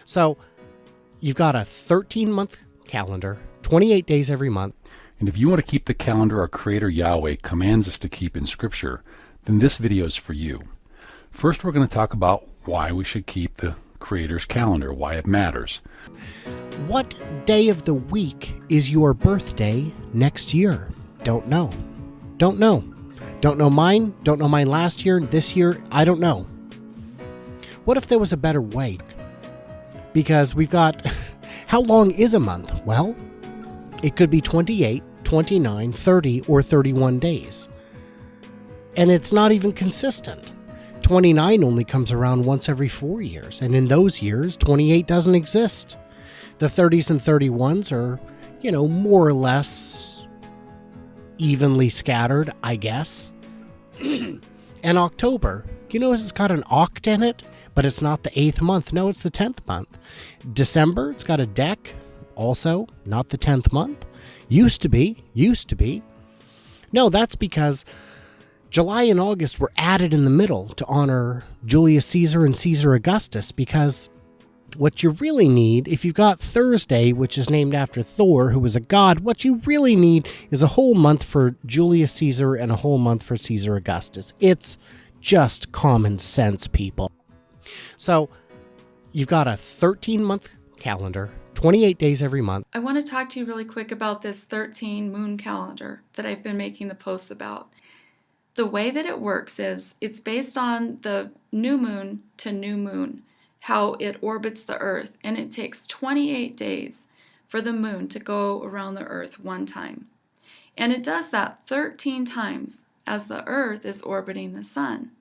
So you've got a 13-month calendar, 28 days every month. And if you want to keep the calendar our Creator Yahweh commands us to keep in Scripture, then this video is for you. First, we're going to talk about why we should keep the Creator's calendar, why it matters. What day of the week is your birthday next year? Don't know. Don't know. Don't know mine. Don't know mine last year, this year. I don't know. What if there was a better way? Because we've got, how long is a month? Well, it could be 28, 29, 30, or 31 days. And it's not even consistent. 29 only comes around once every 4 years, and in those years, 28 doesn't exist. The 30s and 31s are, more or less evenly scattered, I guess. And October, it's got an oct in it, but it's not the 8th month. No, it's the 10th month. December, it's got a dec, also not the 10th month. Used to be. No, that's because July and August were added in the middle to honor Julius Caesar and Caesar Augustus, because what you really need, if you've got Thursday, which is named after Thor, who was a god, what you really need is a whole month for Julius Caesar and a whole month for Caesar Augustus. It's just common sense, people. So you've got a 13-month calendar, 28 days every month. I want to talk to you really quick about this 13 moon calendar that I've been making the posts about. The way that it works is it's based on the new moon to new moon, how it orbits the Earth, and it takes 28 days for the moon to go around the Earth one time. And it does that 13 times as the Earth is orbiting the sun.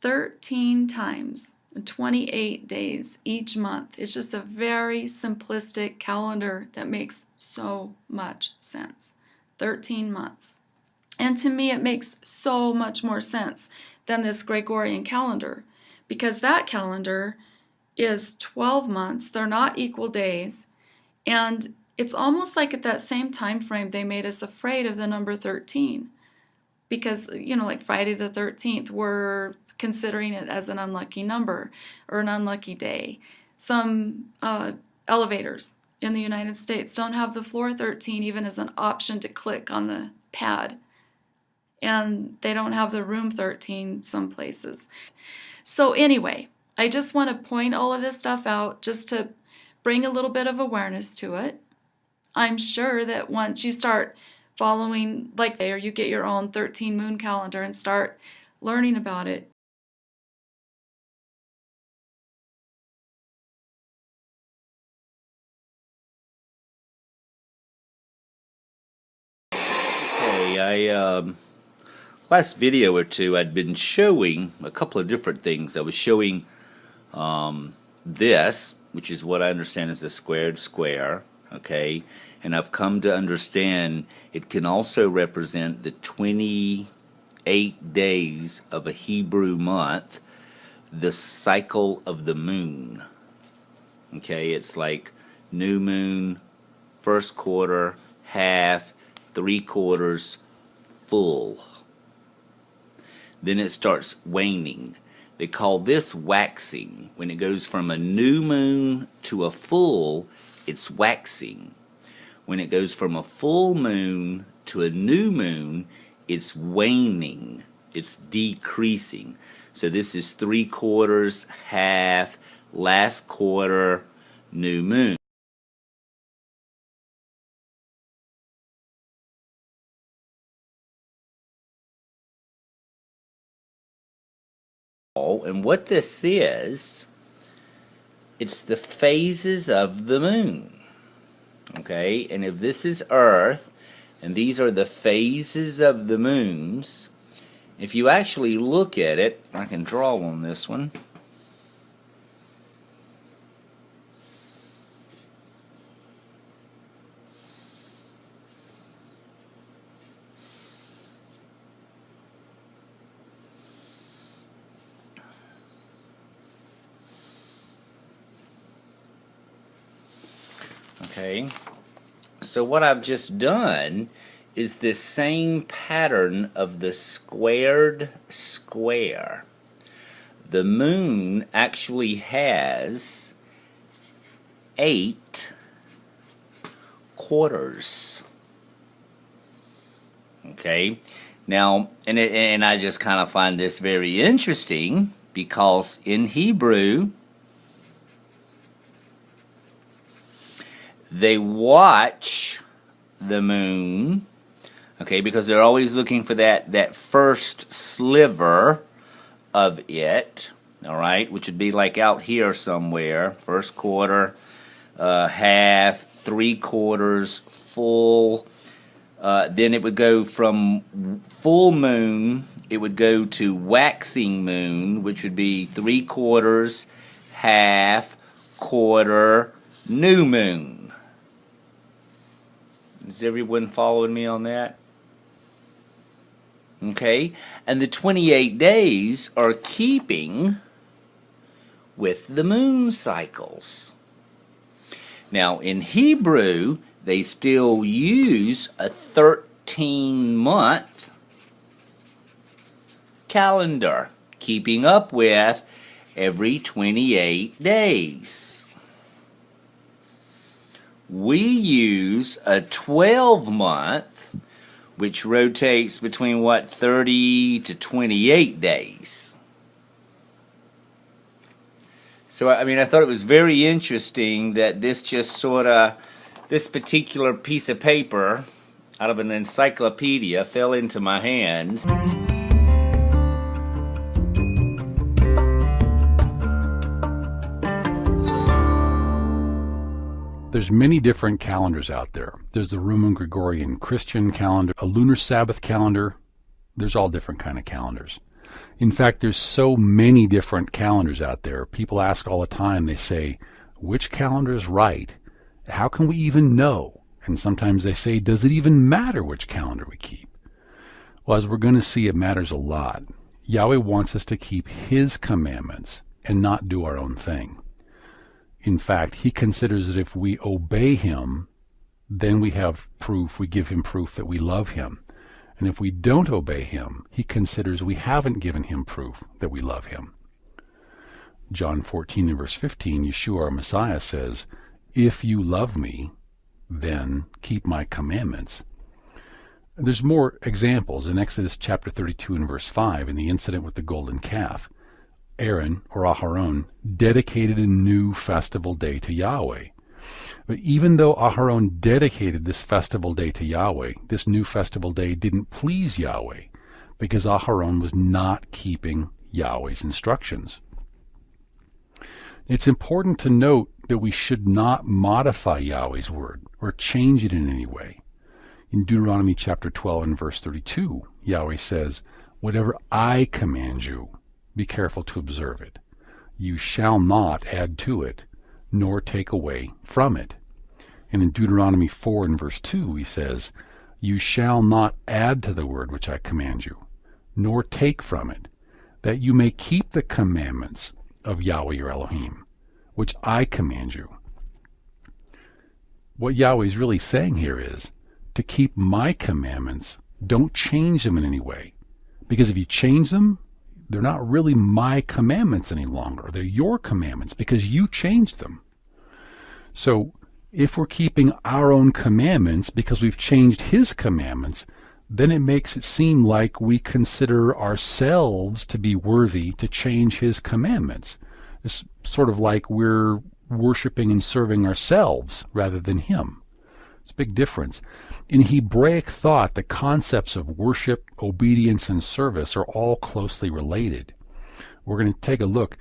13 times, 28 days each month. It's just a very simplistic calendar that makes so much sense. 13 months. And to me, it makes so much more sense than this Gregorian calendar, because that calendar is 12 months. They're not equal days. And it's almost like at that same time frame, they made us afraid of the number 13. Because, like Friday the 13th, we're considering it as an unlucky number or an unlucky day. Some elevators in the United States don't have the floor 13 even as an option to click on the pad. And they don't have the room 13 some places. So anyway, I just want to point all of this stuff out just to bring a little bit of awareness to it. I'm sure that once you start following or you get your own 13 moon calendar and start learning about it. Okay, last video or two I'd been showing a couple of different things. I was showing this, which is what I understand is a squared square, okay? And I've come to understand it can also represent the 28 days of a Hebrew month, the cycle of the moon. Okay, it's like new moon, first quarter, half, 3/4, full. Then it starts waning. They call this waxing. When it goes from a new moon to a full, it's waxing. When it goes from a full moon to a new moon, it's waning. It's decreasing. So this is 3/4, half, last quarter, new moon. And what this is, it's the phases of the moon. Okay, and if this is Earth, and these are the phases of the moons, if you actually look at it, I can draw on this one. Okay, so what I've just done is this same pattern of the squared square. the moon actually has 8 quarters. Okay, now, and I just kind of find this very interesting because in Hebrew, they watch the moon, okay, because they're always looking for that first sliver of it, all right, which would be like out here somewhere, first quarter, half, 3/4, full. Then it would go from full moon, it would go to waxing moon, which would be 3/4, half, quarter, new moon. Is everyone following me on that? Okay, and the 28 days are keeping with the moon cycles. Now, in Hebrew, they still use a 13-month calendar, keeping up with every 28 days. We use a 12-month, which rotates between, 30 to 28 days. So, I mean, I thought it was very interesting that this particular piece of paper out of an encyclopedia fell into my hands. There's many different calendars out there. There's the Roman Gregorian Christian calendar, a lunar Sabbath calendar. There's all different kind of calendars. In fact, there's so many different calendars out there. People ask all the time, they say, which calendar is right? How can we even know? And sometimes they say, does it even matter which calendar we keep? Well, as we're going to see, it matters a lot. Yahweh wants us to keep His commandments and not do our own thing. In fact, He considers that if we obey Him, then we have proof, we give Him proof that we love Him. And if we don't obey Him, He considers we haven't given Him proof that we love Him. John 14 and verse 15, Yeshua, our Messiah, says, if you love me, then keep my commandments. There's more examples in Exodus chapter 32 and verse 5 in the incident with the golden calf. Aaron, or Aharon, dedicated a new festival day to Yahweh. But even though Aharon dedicated this festival day to Yahweh, this new festival day didn't please Yahweh because Aharon was not keeping Yahweh's instructions. It's important to note that we should not modify Yahweh's word or change it in any way. In Deuteronomy chapter 12 and verse 32, Yahweh says, whatever I command you, be careful to observe it. You shall not add to it, nor take away from it. And in Deuteronomy 4 and verse 2, he says, you shall not add to the word which I command you, nor take from it, that you may keep the commandments of Yahweh your Elohim, which I command you. What Yahweh is really saying here is, to keep my commandments, don't change them in any way. Because if you change them, they're not really my commandments any longer. They're your commandments because you changed them. So if we're keeping our own commandments because we've changed His commandments, then it makes it seem like we consider ourselves to be worthy to change His commandments. It's sort of like we're worshiping and serving ourselves rather than Him. It's a big difference. In Hebraic thought, the concepts of worship, obedience, and service are all closely related. We're going to take a look.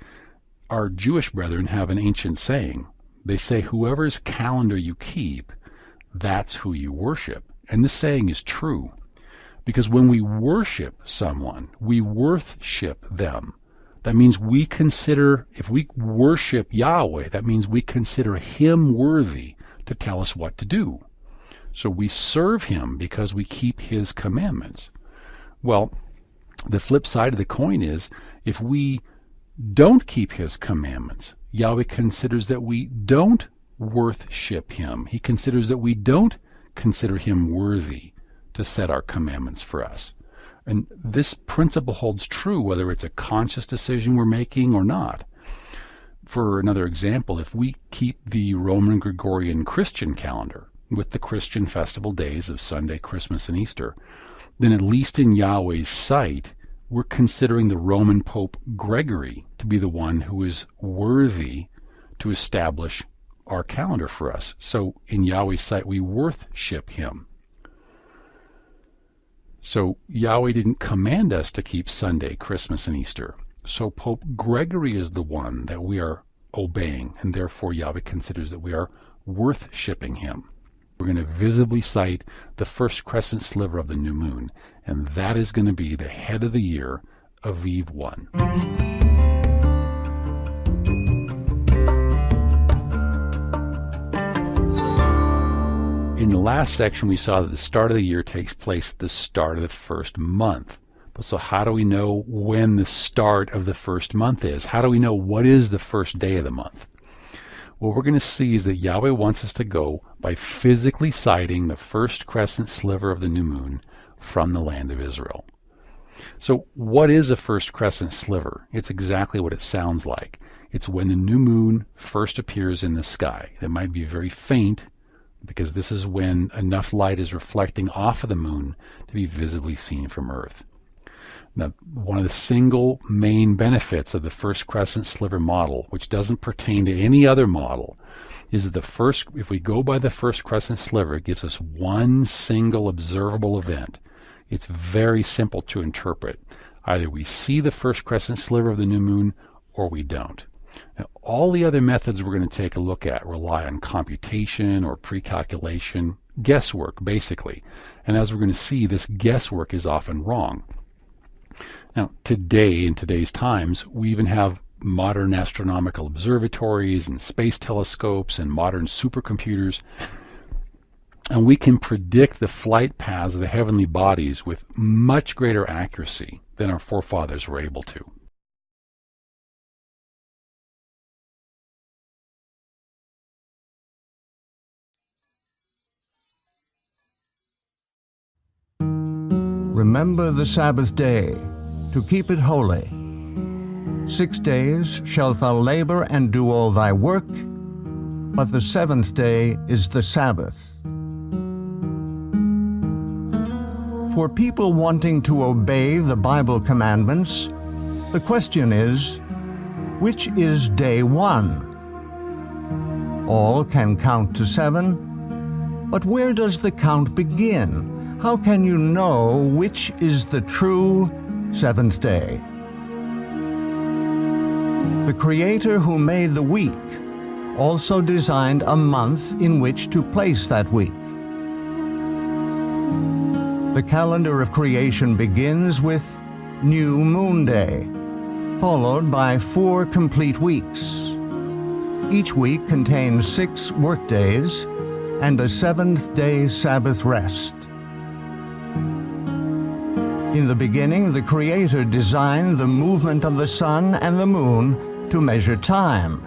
Our Jewish brethren have an ancient saying. They say, whoever's calendar you keep, that's who you worship. And this saying is true. Because when we worship someone, we worship them. That means we consider, if we worship Yahweh, that means we consider Him worthy to tell us what to do. So we serve Him because we keep His commandments. Well, the flip side of the coin is, if we don't keep His commandments, Yahweh considers that we don't worship Him. He considers that we don't consider Him worthy to set our commandments for us. And this principle holds true whether it's a conscious decision we're making or not. For another example, if we keep the Roman Gregorian Christian calendar with the Christian festival days of Sunday, Christmas, and Easter, then at least in Yahweh's sight, we're considering the Roman Pope Gregory to be the one who is worthy to establish our calendar for us. So in Yahweh's sight, we worship him. So Yahweh didn't command us to keep Sunday, Christmas, and Easter. So Pope Gregory is the one that we are obeying, and therefore Yahweh considers that we are worshiping him. We're going to visibly sight the first crescent sliver of the new moon, and that is going to be the head of the year, Aviv 1. In the last section, we saw that the start of the year takes place at the start of the first month. But so how do we know when the start of the first month is? How do we know what is the first day of the month? What we're going to see is that Yahweh wants us to go by physically sighting the first crescent sliver of the new moon from the land of Israel. So what is a first crescent sliver? It's exactly what it sounds like. It's when the new moon first appears in the sky. It might be very faint, because this is when enough light is reflecting off of the moon to be visibly seen from Earth. Now, one of the single main benefits of the first crescent sliver model, which doesn't pertain to any other model, is if we go by the first crescent sliver, it gives us one single observable event. It's very simple to interpret. Either we see the first crescent sliver of the new moon, or we don't. Now, all the other methods we're going to take a look at rely on computation or pre-calculation, guesswork, basically. And as we're going to see, this guesswork is often wrong. Now, today, in today's times, we even have modern astronomical observatories and space telescopes and modern supercomputers. And we can predict the flight paths of the heavenly bodies with much greater accuracy than our forefathers were able to. Remember the Sabbath day, to keep it holy. 6 days shalt thou labor and do all thy work, but the seventh day is the Sabbath. For people wanting to obey the Bible commandments, the question is, which is day 1? All can count to 7, but where does the count begin? How can you know which is the true seventh day? The Creator who made the week also designed a month in which to place that week. The calendar of creation begins with New Moon Day, followed by 4 complete weeks. Each week contains 6 work days and a 7th-day Sabbath rest. In the beginning, the Creator designed the movement of the sun and the moon to measure time.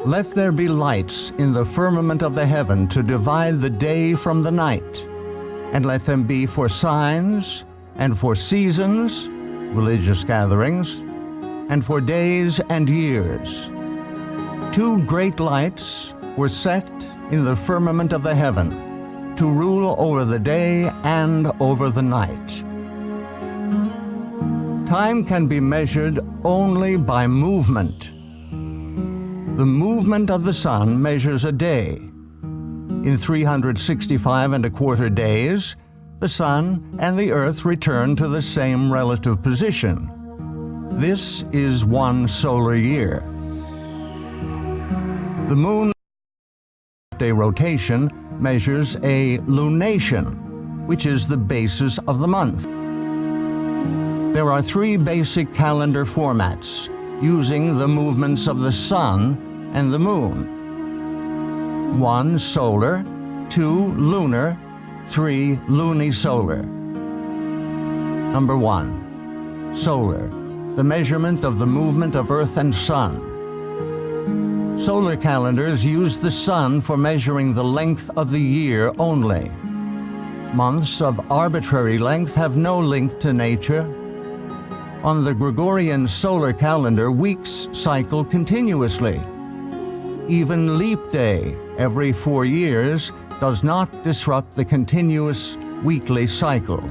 Let there be lights in the firmament of the heaven to divide the day from the night, and let them be for signs, and for seasons, religious gatherings, and for days and years. 2 great lights were set in the firmament of the heaven, to rule over the day and over the night. Time can be measured only by movement. The movement of the sun measures a day. In 365 1/4 days, the sun and the earth return to the same relative position. This is 1 solar year. The moon day rotation measures a lunation, which is the basis of the month. There are 3 basic calendar formats, using the movements of the sun and the moon. 1 solar, 2 lunar, 3 lunisolar. Number 1, solar, the measurement of the movement of earth and sun. Solar calendars use the sun for measuring the length of the year only. Months of arbitrary length have no link to nature. On the Gregorian solar calendar, weeks cycle continuously. Even leap day, every 4 years, does not disrupt the continuous weekly cycle.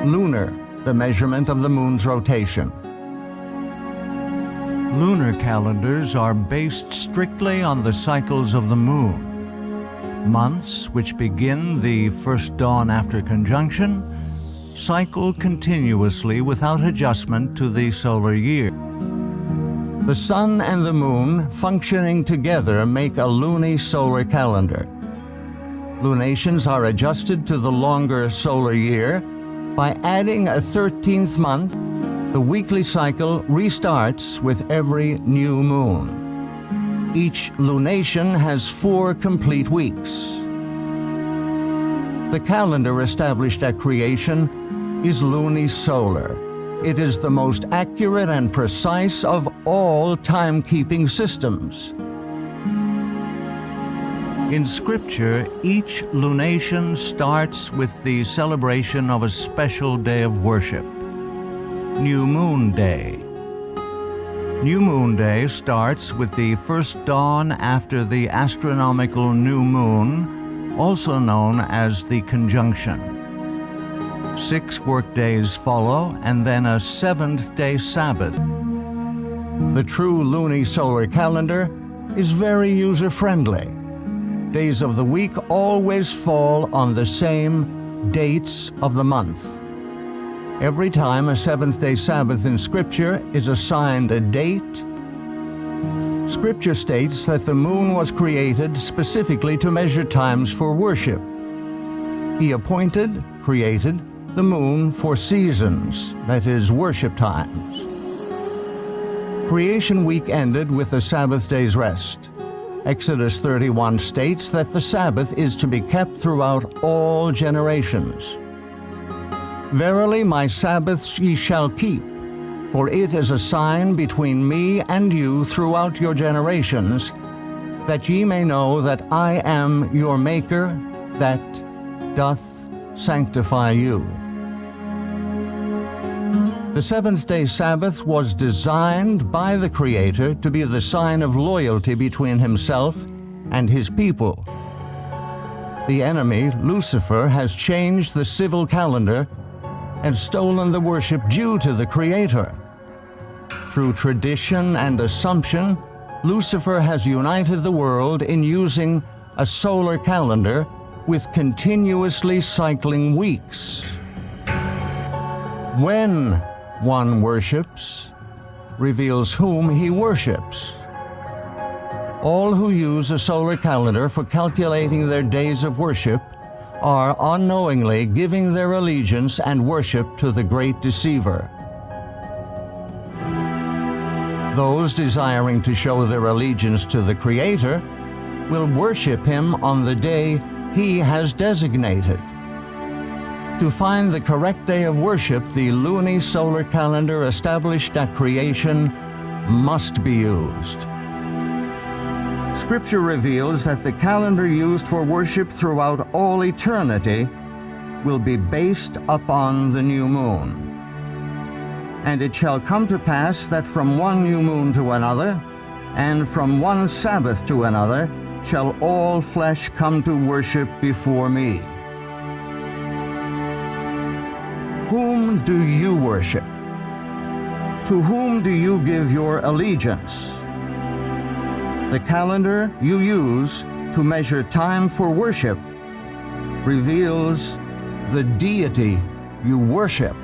Lunar, the measurement of the moon's rotation. Lunar calendars are based strictly on the cycles of the moon. Months, which begin the first dawn after conjunction, cycle continuously without adjustment to the solar year. The sun and the moon functioning together make a lunisolar calendar. Lunations are adjusted to the longer solar year by adding a 13th month. The weekly cycle restarts with every new moon. Each lunation has 4 complete weeks. The calendar established at creation is lunisolar. It is the most accurate and precise of all timekeeping systems. In Scripture, each lunation starts with the celebration of a special day of worship, New Moon Day. New Moon Day starts with the first dawn after the astronomical new moon, also known as the conjunction. 6 workdays follow, and then a 7th-day Sabbath. The true lunisolar calendar is very user-friendly. Days of the week always fall on the same dates of the month. Every time a 7th-day Sabbath in Scripture is assigned a date, Scripture states that the moon was created specifically to measure times for worship. He created, the moon for seasons, that is, worship times. Creation week ended with the Sabbath day's rest. Exodus 31 states that the Sabbath is to be kept throughout all generations. Verily my Sabbaths ye shall keep, for it is a sign between me and you throughout your generations, that ye may know that I am your Maker, that doth sanctify you. The 7th-day Sabbath was designed by the Creator to be the sign of loyalty between himself and his people. The enemy, Lucifer, has changed the civil calendar and stolen the worship due to the Creator. Through tradition and assumption, Lucifer has united the world in using a solar calendar with continuously cycling weeks. When one worships, reveals whom he worships. All who use a solar calendar for calculating their days of worship are unknowingly giving their allegiance and worship to the great deceiver. Those desiring to show their allegiance to the Creator will worship him on the day he has designated. To find the correct day of worship, the lunisolar calendar established at creation must be used. Scripture reveals that the calendar used for worship throughout all eternity will be based upon the new moon. And it shall come to pass that from one new moon to another, and from one Sabbath to another, shall all flesh come to worship before me. Whom do you worship? To whom do you give your allegiance? The calendar you use to measure time for worship reveals the deity you worship.